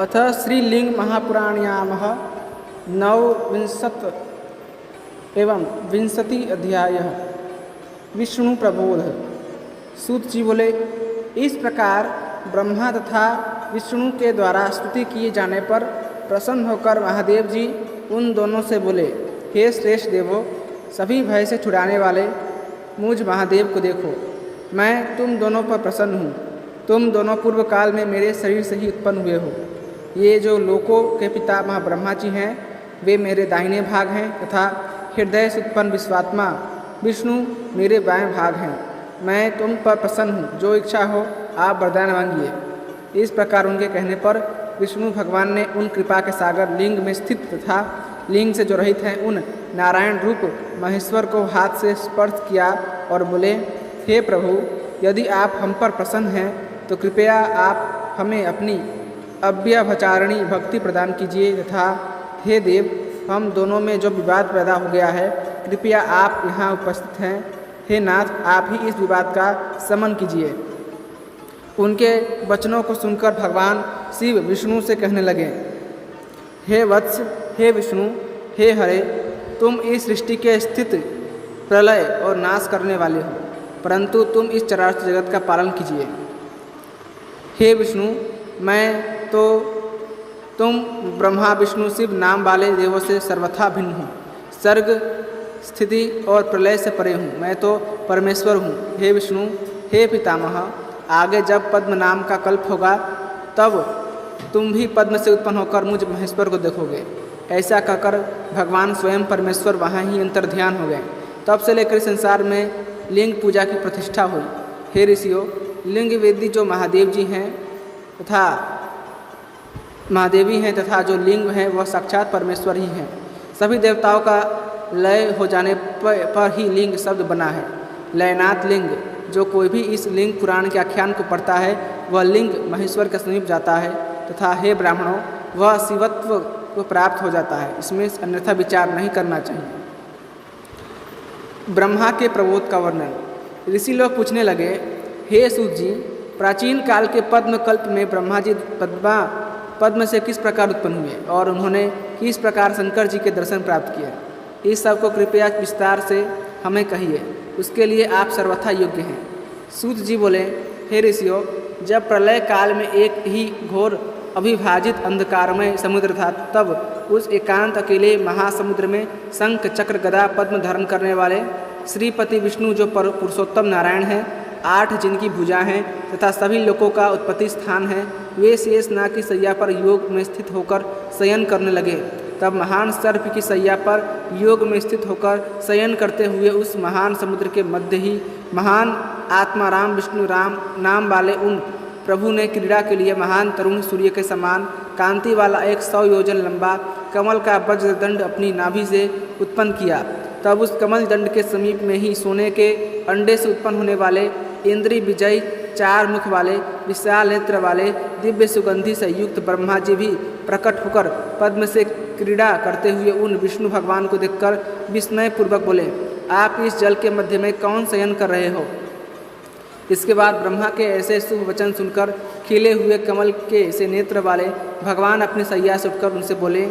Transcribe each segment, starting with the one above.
अथ श्रीलिंग महापुराण्यामः नवविंशत् एवं विंशति अध्याय विष्णु प्रबोध। सूत जी बोले, इस प्रकार ब्रह्मा तथा विष्णु के द्वारा स्तुति किए जाने पर प्रसन्न होकर महादेव जी उन दोनों से बोले, हे श्रेष्ठ देवों, सभी भय से छुड़ाने वाले मुझ महादेव को देखो। मैं तुम दोनों पर प्रसन्न हूँ। तुम दोनों पूर्व काल में मेरे शरीर से ही उत्पन्न हुए हो। ये जो लोकों के पिता ब्रह्मा जी हैं, वे मेरे दाहिने भाग हैं तथा हृदय से उत्पन्न विश्वात्मा विष्णु मेरे बाएं भाग हैं। मैं तुम पर प्रसन्न हूँ, जो इच्छा हो आप वरदान मांगिए। इस प्रकार उनके कहने पर विष्णु भगवान ने उन कृपा के सागर लिंग में स्थित तथा लिंग से जो रहित हैं उन नारायण रूप महेश्वर को हाथ से स्पर्श किया और बोले, हे प्रभु, यदि आप हम पर प्रसन्न हैं तो कृपया आप हमें अपनी अव्यभचारिणी भक्ति प्रदान कीजिए तथा हे देव, हम दोनों में जो विवाद पैदा हो गया है, कृपया आप यहाँ उपस्थित हैं। हे नाथ, आप ही इस विवाद का शमन कीजिए। उनके वचनों को सुनकर भगवान शिव विष्णु से कहने लगे, हे वत्स, हे विष्णु, हे हरे, तुम इस सृष्टि के स्थित प्रलय और नाश करने वाले हो, परंतु तुम इस चराचर जगत का पालन कीजिए। हे विष्णु, मैं तो तुम ब्रह्मा विष्णु शिव नाम वाले देवों से सर्वथा भिन्न हूँ। सर्ग स्थिति और प्रलय से परे हूँ। मैं तो परमेश्वर हूँ। हे विष्णु, हे पितामह, आगे जब पद्म नाम का कल्प होगा तब तुम भी पद्म से उत्पन्न होकर मुझ महेश्वर को देखोगे। ऐसा कहकर भगवान स्वयं परमेश्वर वहाँ ही अंतर्ध्यान हो गए। तब से लेकर संसार में लिंग पूजा की प्रतिष्ठा हुई। हे ऋषियों, लिंग वेदी जो महादेव जी हैं तथा महादेवी हैं तथा जो लिंग है वह साक्षात परमेश्वर ही हैं। सभी देवताओं का लय हो जाने पर ही लिंग शब्द बना है। लयनाथ लिंग, जो कोई भी इस लिंग पुराण के आख्यान को पढ़ता है वह लिंग महेश्वर के समीप जाता है तथा हे ब्राह्मणों, वह शिवत्व को प्राप्त हो जाता है। इसमें अन्यथा विचार नहीं करना चाहिए। ब्रह्मा के प्रबोध का वर्णन। ऋषि लोग पूछने लगे, हे सूत जी, प्राचीन काल के पद्म कल्प में ब्रह्मा जी पद्म से किस प्रकार उत्पन्न हुए और उन्होंने किस प्रकार शंकर जी के दर्शन प्राप्त किए, इस सब को कृपया विस्तार से हमें कहिए। उसके लिए आप सर्वथा योग्य हैं। सूत जी बोले, हे ऋषियों, जब प्रलय काल में एक ही घोर अविभाजित अंधकारमय समुद्र था, तब उस एकांत अकेले महासमुद्र में शंख चक्र गदा पद्म धारण करने वाले श्रीपति विष्णु, जो पुरुषोत्तम नारायण हैं, 8 जिनकी भुजा हैं तथा सभी लोकों का उत्पत्ति स्थान है, वे शेष नाग की सैया पर योग में स्थित होकर शयन करने लगे। तब महान सर्प की सैया पर योग में स्थित होकर शयन करते हुए उस महान समुद्र के मध्य ही महान आत्मा राम विष्णु राम नाम वाले उन प्रभु ने क्रीड़ा के लिए महान तरुण सूर्य के समान कांति वाला 100 योजन लंबा कमल का वज्रदंड अपनी नाभि से उत्पन्न किया। तब उस कमल दंड के समीप में ही सोने के अंडे से उत्पन्न होने वाले इंद्रिय विजयी 4 मुख वाले विशाल नेत्र वाले दिव्य सुगंधि से युक्त ब्रह्मा जी भी प्रकट होकर पद्म से क्रीड़ा करते हुए उन विष्णु भगवान को देखकर विस्मय पूर्वक बोले, आप इस जल के मध्य में कौन शयन कर रहे हो। इसके बाद ब्रह्मा के ऐसे शुभ वचन सुनकर खिले हुए कमल के से नेत्र वाले भगवान अपनी सैया से उठकर उनसे बोले,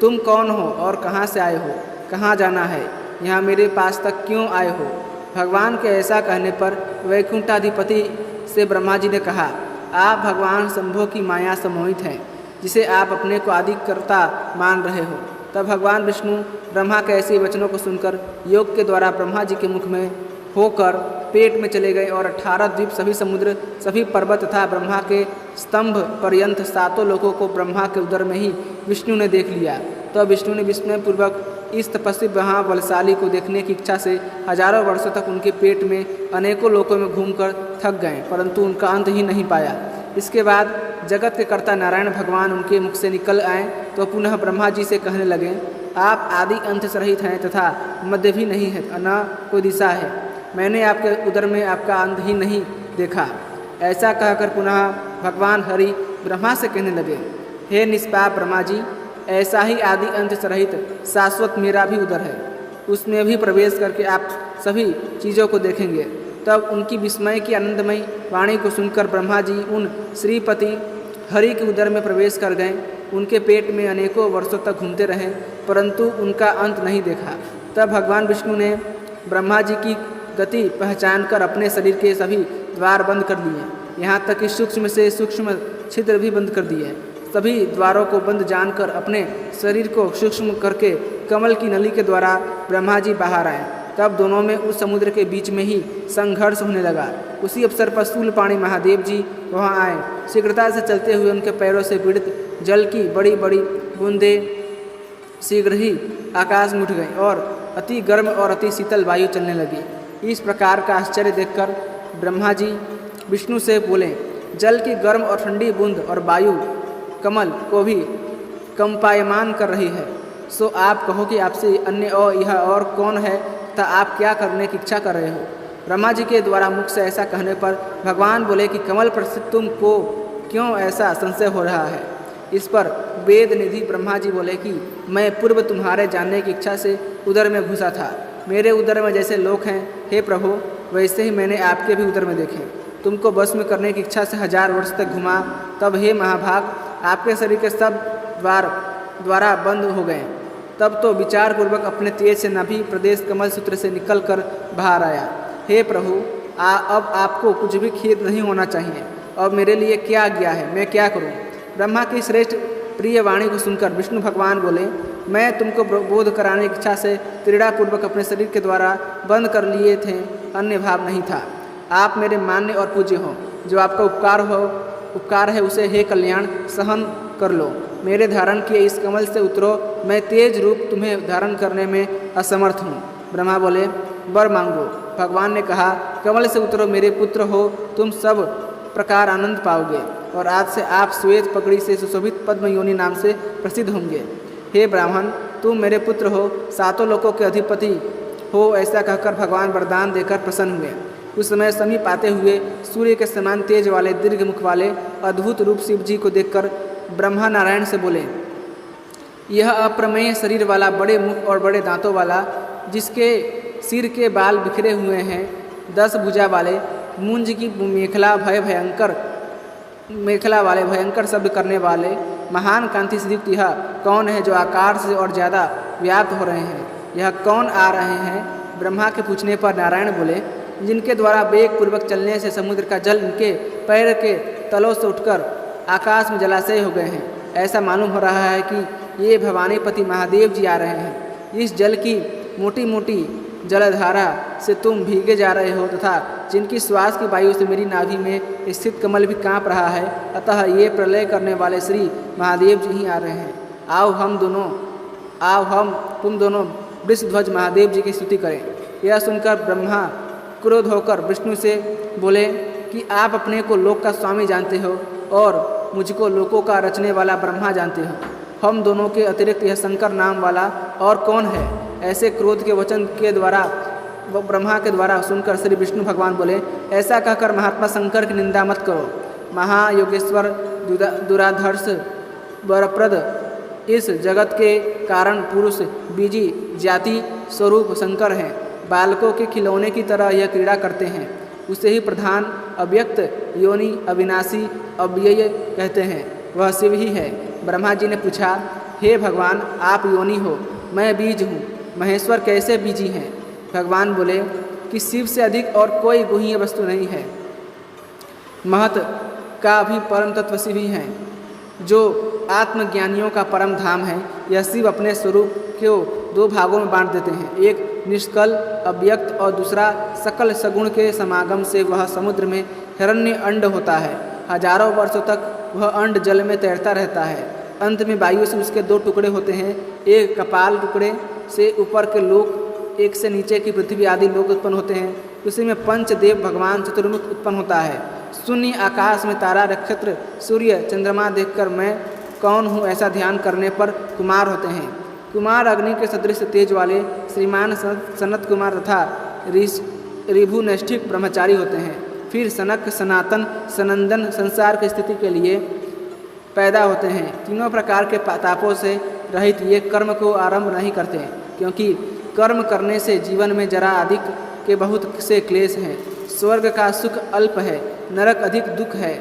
तुम कौन हो और कहाँ से आए हो, कहाँ जाना है, यहाँ मेरे पास तक क्यों आए हो। भगवान के ऐसा कहने पर वैकुंठाधिपति से ब्रह्मा जी ने कहा, आप भगवान शंभो की माया से मोहित हैं, जिसे आप अपने को आदिकर्ता मान रहे हो। तब भगवान विष्णु ब्रह्मा के ऐसे वचनों को सुनकर योग के द्वारा ब्रह्मा जी के मुख में होकर पेट में चले गए और 18 द्वीप, सभी समुद्र, सभी पर्वत तथा ब्रह्मा के स्तंभ पर्यंत 7 लोगों को ब्रह्मा के उदर में ही विष्णु ने देख लिया। तो विष्णु ने विस्मयपूर्वक इस तपस्वी महाबलशाली को देखने की इच्छा से हजारों वर्षों तक उनके पेट में अनेकों लोकों में घूमकर थक गए, परंतु उनका अंत ही नहीं पाया। इसके बाद जगत के कर्ता नारायण भगवान उनके मुख से निकल आए तो पुनः ब्रह्मा जी से कहने लगे, आप आदि अंत से रहित हैं तथा मध्य भी नहीं है, न कोई दिशा है। मैंने आपके उदर में आपका अंत ही नहीं देखा। ऐसा कहकर पुनः भगवान हरि ब्रह्मा से कहने लगे, हे निष्पाप ब्रह्मा जी, ऐसा ही आदि अंत से रहित शाश्वत मेरा भी उदर है, उसमें भी प्रवेश करके आप सभी चीज़ों को देखेंगे। तब उनकी विस्मय की आनंदमयी वाणी को सुनकर ब्रह्मा जी उन श्रीपति हरि के उदर में प्रवेश कर गए। उनके पेट में अनेकों वर्षों तक घूमते रहे, परंतु उनका अंत नहीं देखा। तब भगवान विष्णु ने ब्रह्मा जी की गति पहचान कर अपने शरीर के सभी द्वार बंद कर दिए, यहाँ तक कि सूक्ष्म से सूक्ष्म छिद्र भी बंद कर दिए। सभी द्वारों को बंद जानकर अपने शरीर को सूक्ष्म करके कमल की नली के द्वारा ब्रह्मा जी बाहर आए। तब दोनों में उस समुद्र के बीच में ही संघर्ष होने लगा। उसी अवसर पर शूलपाणी महादेव जी वहाँ आए। शीघ्रता से चलते हुए उनके पैरों से पीड़ित जल की बड़ी बड़ी बूंदें शीघ्र ही आकाश में उठ गई और अति गर्म और अति शीतल वायु चलने लगी। इस प्रकार का आश्चर्य देखकर ब्रह्मा जी विष्णु से बोले, जल की गर्म और ठंडी बूंद और वायु कमल को भी कंपायमान कर रही है, सो आप कहो कि आपसे अन्य और यह और कौन है तथा आप क्या करने की इच्छा कर रहे हो। ब्रह्मा जी के द्वारा मुख से ऐसा कहने पर भगवान बोले कि कमल पर से तुमको क्यों ऐसा संशय हो रहा है। इस पर वेद निधि ब्रह्मा जी बोले कि मैं पूर्व तुम्हारे जानने की इच्छा से उदर में घुसा था। मेरे उदर में जैसे लोक हैं हे प्रभु, वैसे ही मैंने आपके भी उदर में देखे। तुमको भस्म करने की इच्छा से 1000 वर्ष तक घुमा, तब हे महाभाग आपके शरीर के सब द्वारा बंद हो गए। तब तो विचार पूर्वक अपने तेज से नाभि प्रदेश कमल सूत्र से निकलकर बाहर आया। हे प्रभु, अब आपको कुछ भी खेद नहीं होना चाहिए। अब मेरे लिए क्या आज्ञा है, मैं क्या करूं? ब्रह्मा की श्रेष्ठ प्रिय वाणी को सुनकर विष्णु भगवान बोले, मैं तुमको बोध कराने की इच्छा से क्रीड़ापूर्वक अपने शरीर के द्वारा बंद कर लिए थे, अन्य भाव नहीं था। आप मेरे मान्य और पूज्य हो। जो आपका उपकार है उसे हे कल्याण सहन कर लो। मेरे धारण किए इस कमल से उतरो, मैं तेज रूप तुम्हें धारण करने में असमर्थ हूँ। ब्रह्मा बोले, वर मांगो। भगवान ने कहा, कमल से उतरो मेरे पुत्र हो, तुम सब प्रकार आनंद पाओगे और आज से आप श्वेत पगड़ी से सुशोभित पद्म योनि नाम से प्रसिद्ध होंगे। हे ब्राह्मण, तुम मेरे पुत्र हो, 7 लोकों के अधिपति हो। ऐसा कहकर भगवान वरदान देकर प्रसन्न हुए। उस समय समीप आते हुए सूर्य के समान तेज वाले दीर्घ मुख वाले अद्भुत रूप शिव जी को देखकर ब्रह्मा नारायण से बोले, यह अप्रमेय शरीर वाला, बड़े मुख और बड़े दांतों वाला, जिसके सिर के बाल बिखरे हुए हैं, 10 भुजा वाले, मुंज की मेखला वाले भयंकर शब्द करने वाले, महान कांति से युक्त यह कौन है जो आकार से और ज़्यादा व्याप्त हो रहे हैं? यह कौन आ रहे हैं? ब्रह्मा के पूछने पर नारायण बोले, जिनके द्वारा वेग पूर्वक चलने से समुद्र का जल इनके पैर के तलों से उठकर आकाश में जलाशय हो गए हैं। ऐसा मालूम हो रहा है कि ये भवानीपति महादेव जी आ रहे हैं। इस जल की मोटी मोटी जलधारा से तुम भीगे जा रहे हो तथा जिनकी श्वास की वायु से मेरी नाभि में स्थित कमल भी काँप रहा है। अतः ये प्रलय करने वाले श्री महादेव जी ही आ रहे हैं। आओ तुम दोनों वृषध्वज महादेव जी की स्तुति करें। यह सुनकर ब्रह्मा क्रोध होकर विष्णु से बोले कि आप अपने को लोक का स्वामी जानते हो और मुझको लोकों का रचने वाला ब्रह्मा जानते हो। हम दोनों के अतिरिक्त यह शंकर नाम वाला और कौन है? ऐसे क्रोध के वचन के द्वारा ब्रह्मा के द्वारा सुनकर श्री विष्णु भगवान बोले, ऐसा कहकर महात्मा शंकर की निंदा मत करो। महायोगेश्वर दुराधर्ष वरप्रद इस जगत के कारण पुरुष बीजी जाति स्वरूप शंकर हैं। बालकों के खिलौने की तरह यह क्रीड़ा करते हैं। उसे ही प्रधान अव्यक्त योनि अविनाशी अव्यय कहते हैं। वह शिव ही है। ब्रह्मा जी ने पूछा, हे भगवान, आप योनि हो, मैं बीज हूँ। महेश्वर कैसे बीजी हैं? भगवान बोले कि शिव से अधिक और कोई गुह्य वस्तु नहीं है। महत का भी परम तत्व शिव ही हैं, जो आत्मज्ञानियों का परम धाम है। यह शिव अपने स्वरूप को 2 भागों में बांट देते हैं, एक निष्कल अव्यक्त और दूसरा सकल सगुण के समागम से वह समुद्र में हिरण्य अंड होता है। हजारों वर्षों तक वह अंड जल में तैरता रहता है। अंत में वायु से उसके 2 टुकड़े होते हैं, एक कपाल टुकड़े से ऊपर के लोक, एक से नीचे की पृथ्वी आदि लोक उत्पन्न होते हैं। उसी में पंचदेव भगवान चतुर्मुख उत्पन्न होता है। शून्य आकाश में तारा नक्षत्र सूर्य चंद्रमा देखकर मैं कौन हूँ ऐसा ध्यान करने पर कुमार होते हैं। कुमार अग्नि के सदृश तेज वाले श्रीमान सनत कुमार तथा ऋभु नैष्ठिक ब्रह्मचारी होते हैं। फिर सनक सनातन सनंदन संसार की स्थिति के लिए पैदा होते हैं। तीनों प्रकार के तापों से रहित ये कर्म को आरंभ नहीं करते, क्योंकि कर्म करने से जीवन में जरा अधिक के बहुत से क्लेश हैं। स्वर्ग का सुख अल्प है, नरक अधिक दुख है।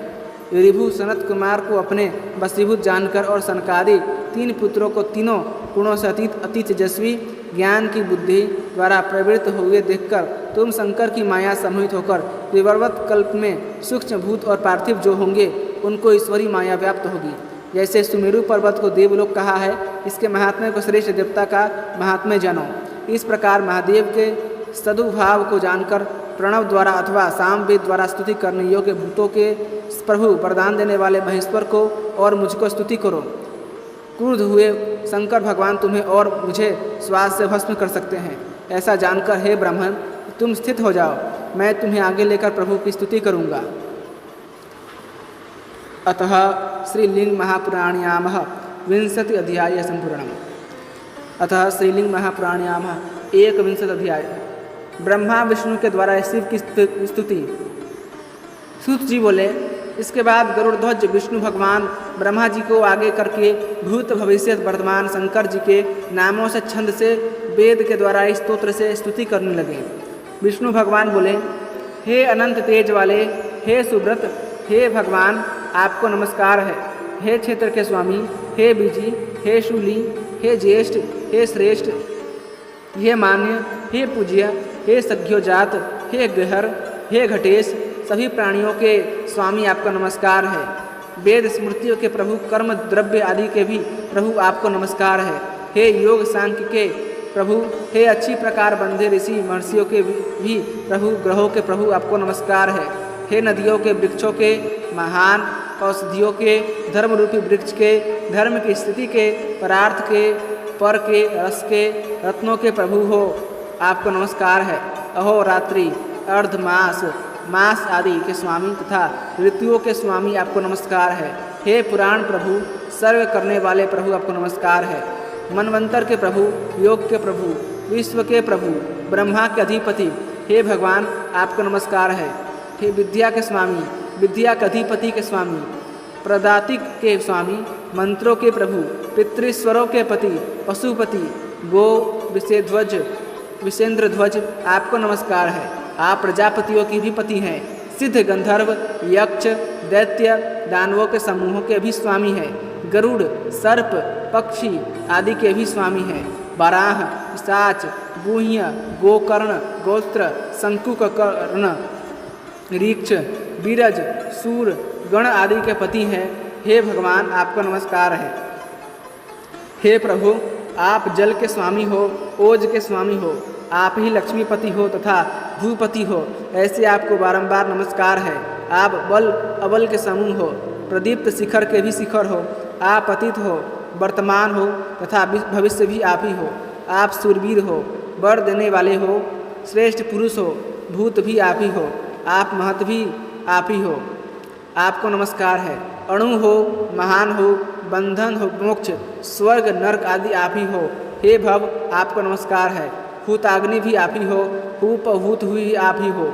ऋभु सनत कुमार को अपने वशीभूत जानकर और सनकादि 3 पुत्रों को तीनों गुणों से अति तेजस्वी ज्ञान की बुद्धि द्वारा प्रवृत्त हुए देखकर तुम शंकर की माया सम्मोहित होकर विवर्वत कल्प में सूक्ष्म भूत और पार्थिव जो होंगे उनको ईश्वरी माया व्याप्त होगी। जैसे सुमेरु पर्वत को देवलोक कहा है, इसके महात्म्य को श्रेष्ठ देवता का महात्म्य जानो। इस प्रकार महादेव के सदुभाव को जानकर प्रणव द्वारा अथवा सामवेद द्वारा स्तुति करने योग्य भूतों के प्रभु वरदान देने वाले महेश्वर को और मुझको स्तुति करो। क्रुद्ध हुए शंकर भगवान तुम्हें और मुझे श्वास से भस्म कर सकते हैं। ऐसा जानकर हे ब्राह्मण तुम स्थित हो जाओ, मैं तुम्हें आगे लेकर प्रभु की स्तुति करूँगा। अतः श्रीलिंग महापुराण्याम 20 अध्याय संपूर्णम। अतः श्रीलिंग महापुराण्याम 21 अध्याय। ब्रह्मा विष्णु के द्वारा शिव की स्तुति। सूत जी बोले, इसके बाद गरुड़ध्वज विष्णु भगवान ब्रह्मा जी को आगे करके भूत भविष्य वर्तमान शंकर जी के नामों से छंद से वेद के द्वारा इस स्तोत्र से स्तुति करने लगे। विष्णु भगवान बोले, हे अनंत तेज वाले, हे सुब्रत, हे भगवान आपको नमस्कार है। हे क्षेत्र के स्वामी, हे बीजी, हे शूली, हे ज्येष्ठ, हे श्रेष्ठ, हे मान्य, हे पूज्य, हे सख्योजात, हे गहर, हे घटेश, सभी प्राणियों के स्वामी आपका नमस्कार है। वेद स्मृतियों के प्रभु, कर्म द्रव्य आदि के भी प्रभु आपको नमस्कार है। हे योग सांख्य के प्रभु, हे अच्छी प्रकार बंधे ऋषि महर्षियों के भी प्रभु, ग्रहों के प्रभु आपको नमस्कार है। हे नदियों के, वृक्षों के, महान औषधियों के, धर्म रूपी वृक्ष के, धर्म की स्थिति के, परार्थ के, पर के, रस के, रत्नों के प्रभु हो आपको नमस्कार है। अहोरात्रि, अर्धमास, मास आदि के स्वामी तथा ऋतुओं के स्वामी आपको नमस्कार है। हे पुराण प्रभु, सर्व करने वाले प्रभु आपको नमस्कार है। मनवंतर के प्रभु, योग के प्रभु, विश्व के प्रभु, ब्रह्मा के अधिपति, हे भगवान आपको नमस्कार है। हे विद्या के स्वामी, विद्या के अधिपति के स्वामी, प्रदातिक के स्वामी, मंत्रों के प्रभु, पितृस्वरों के पति, पशुपति, गो विषेध्वज, विषेंद्र ध्वज आपको नमस्कार है। आप प्रजापतियों की भी पति हैं। सिद्ध, गंधर्व, यक्ष, दैत्य, दानवों के समूहों के भी स्वामी हैं। गरुड़, सर्प, पक्षी आदि के भी स्वामी हैं। बाराह, पिशाच, गुह्य, गोकर्ण, गोत्र, शंकुकर्ण, रीक्ष, बीरज, सूर, गण आदि के पति हैं। हे भगवान आपको नमस्कार है। हे प्रभु, आप जल के स्वामी हो, ओज के स्वामी हो, आप ही लक्ष्मीपति हो तथा भूपति हो, ऐसे आपको बारंबार नमस्कार है। आप बल अबल के समूह हो, प्रदीप्त शिखर के भी शिखर हो, आप अतीत हो, वर्तमान हो तथा भविष्य भी आप ही हो। आप सूरवीर हो, वर देने वाले हो, श्रेष्ठ पुरुष हो, भूत भी आप ही हो, आप महत भी आप ही हो, आपको नमस्कार है। अणु हो, महान हो, बंधन हो, मोक्ष, स्वर्ग, नरक आदि आप ही हो। हे भव आपको नमस्कार है। भूताग्नि भी आप ही हो, भूप भूत हुई आप ही हो,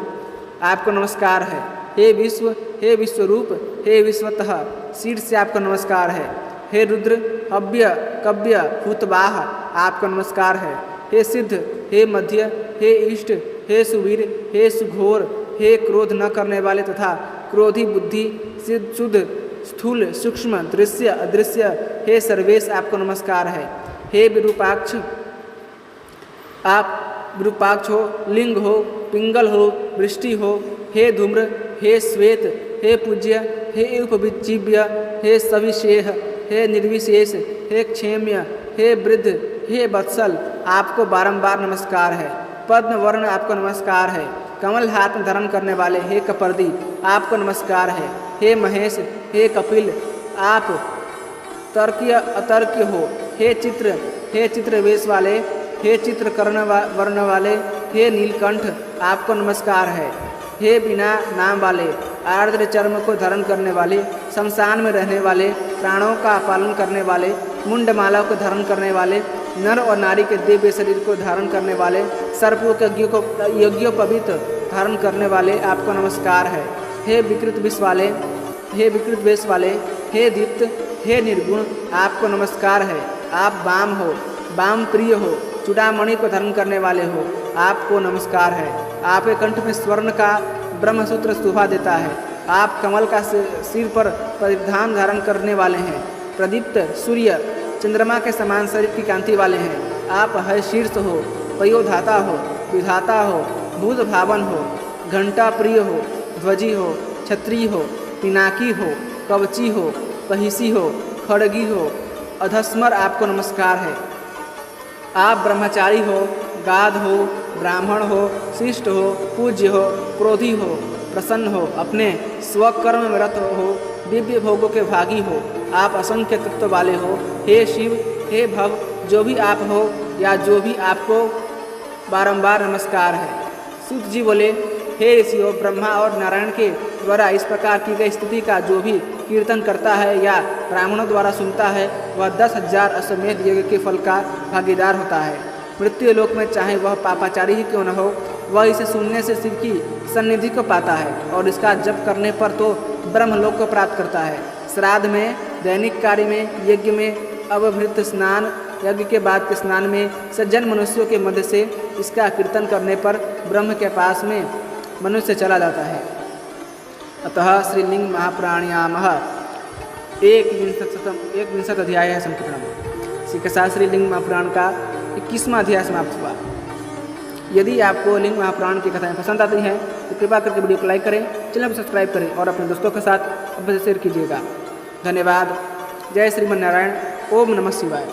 आपको नमस्कार है। हे विश्व, हे विश्वरूप, हे विश्वतः, शीर्ष से आपको नमस्कार है। हे रुद्र, हव्य, कव्य, भूतवाह आपको नमस्कार है। हे सिद्ध, हे मध्य, हे इष्ट, हे सुवीर, हे सुघोर, हे क्रोध न करने वाले तथा क्रोधी बुद्धि, सिद्ध, शुद्ध, स्थूल, सूक्ष्म, दृश्य, अदृश्य, हे सर्वेश आपको नमस्कार है। हे विरूपाक्ष, आप विरूपाक्ष हो, लिंग हो, पिंगल हो, वृष्टि हो, हे धूम्र, हे श्वेत, हे पूज्य, हे उपजीव्य, हे सविशेष, हे निर्विशेष, हे क्षेम्य, हे वृद्ध, हे वत्सल आपको बारंबार नमस्कार है। पद्म वर्ण आपको नमस्कार है। कमल हाथ में धारण करने वाले हे कपर्दी आपको नमस्कार है। हे महेश, हे कपिल, आप तर्क्य अतर्क्य हो। हे चित्र वेश वाले, हे चित्र कर्ण वर्ण वाले, हे नीलकंठ आपको नमस्कार है। हे बिना नाम वाले, आर्द्र चर्म को धारण करने वाले, शमशान में रहने वाले, प्राणों का पालन करने वाले, मुंडमाला को धारण करने वाले, नर और नारी के दिव्य शरीर को धारण करने वाले, सर्पों के यज्ञोपवीत धारण करने वाले आपको नमस्कार है। हे विकृत विष वाले, हे विकृत वेश वाले, हे दीप्त, हे निर्गुण आपको नमस्कार है। आप वाम हो, वाम प्रिय हो, चूड़ामणि को धारण करने वाले हो, आपको नमस्कार है। आपके कंठ में स्वर्ण का ब्रह्मसूत्र शोभा देता है। आप कमल का सिर पर परिधान धारण करने वाले हैं। प्रदीप्त सूर्य चंद्रमा के समान शरीर की कांति वाले हैं। आप हयशीर्ष हो, पयोधाता हो, विधाता हो, भूत भावन हो, घंटा प्रिय हो, ध्वजी हो, छत्री हो, पिनाकी हो, कवची हो, पहिसी हो, खड़गी हो, अधस्मर आपको नमस्कार है। आप ब्रह्मचारी हो, गाध हो, ब्राह्मण हो, शिष्ट हो, पूज्य हो, क्रोधी हो, प्रसन्न हो, अपने स्वकर्म में रत हो, दिव्य भोगों के भागी हो, आप असंख्य तत्व वाले हो। हे शिव, हे भव, जो भी आप हो या जो भी आपको बारंबार नमस्कार है। सूत जी बोले, हे ऋषियों, ब्रह्मा और नारायण के द्वारा इस प्रकार की गई स्तुति का जो भी कीर्तन करता है या ब्राह्मणों द्वारा सुनता है वह 10,000 अश्वमेध यज्ञ के फल का भागीदार होता है। मृत्यु लोक में चाहे वह पापाचारी ही क्यों न हो, वह इसे सुनने से शिव की सन्निधि को पाता है और इसका जप करने पर तो ब्रह्मलोक को प्राप्त करता है। श्राद्ध में, दैनिक कार्य में, यज्ञ में, अवभृत स्नान, यज्ञ के बाद के स्नान में, सज्जन मनुष्यों के मध्य से इसका कीर्तन करने पर ब्रह्म के पास में मनुष्य चला जाता है। अतः श्रीलिंग महापुराण्यामः 1 अध्याय है संपूर्ण। इसी के साथ श्रीलिंग महापुराण का 21वां अध्याय समाप्त हुआ। यदि आपको लिंग महापुराण की कथाएं पसंद आती हैं तो कृपया करके वीडियो को लाइक करें, चैनल को सब्सक्राइब करें और अपने दोस्तों के साथ अवश्य शेयर कीजिएगा। धन्यवाद। जय श्रीमन नारायण। ओम नमः शिवाय।